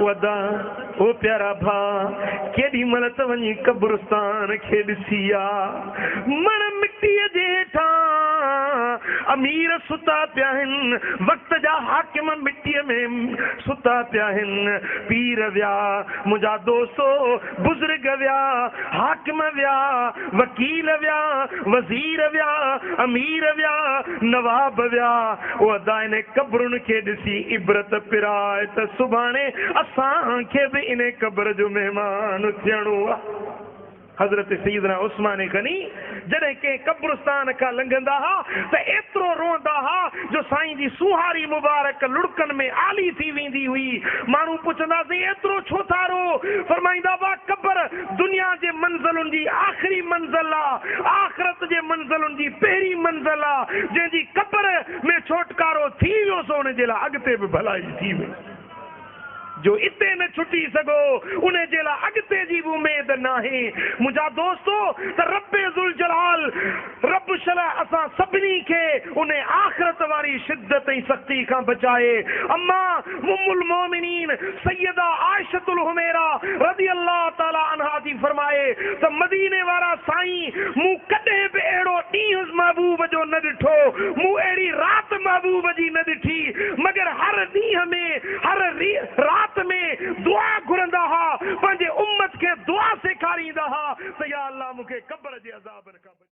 वदा ओ प्यारा भा केडी मल त वञी कब्रिस्तान खे ॾिसी आ मण मिट्टीअ जे हेठां अमीर सुता पिया आहिनि वक़्त जा हाकिम मिट्टीअ में सुता पिया आहिनि पीर विया मुंहिंजा दोस्तो बुज़ुर्ग विया हाकिम विया वकील विया वज़ीर विया अमीर विया नवाब विया उहे अदा इन क़ब्रुनि खे ॾिसी इबरत पिराए त सुभाणे असांखे बि इन क़ब्र जो महिमान थियणो आहे। हज़रत सैयदना उस्मान गनी जॾहिं कंहिं कब्रिस्तान खां लंघंदा हुआ त एतिरो रोअंदा हुआ जो साईं जी सुहारी मुबारक लुड़कनि में आली थी वेंदी हुई। माण्हू पुछंदासीं एतिरो छो था रो? फरमाईंदा हुआ क़ब्र दुनिया जे मंज़िलुनि जी आख़िरी मंज़िल आहे आख़िरत जे मंज़िलुनि जी पहिरीं मंज़िल आहे जंहिंजी क़ब्र में छोटकारो थी वियो सो उन जे लाइ अॻिते बि भलाई थी वई जो इते न छुटी सघो उन जे लाइ अॻिते जी बि उमेद नाहे। मुंहिंजा दोस्तो त रब्बे ज़ुल जलाल रब शला असां सभिनी खे उन आख़िरत वारी शिद्दत ऐं सख़्ती खां बचाए। अम्मा उम्मुल मोमिनीन सैयदा आयशतुल हुमैरा रज़ी अल्लाह ताला अन्हा जी फरमाए त मदीने वारा साईं मूं कॾहिं बि अहिड़ो ॾींहुं महबूब जो न ॾिठो मूं अहिड़ी राति महबूब जी न ॾिठी मगर हर ॾींहं में हर राति में दुआ घुरंदा हा पंहिंजे उम्मत खे दुआ सेखारींदा हा त या अल्लाह मूंखे क़ब्र जे अज़ाब खां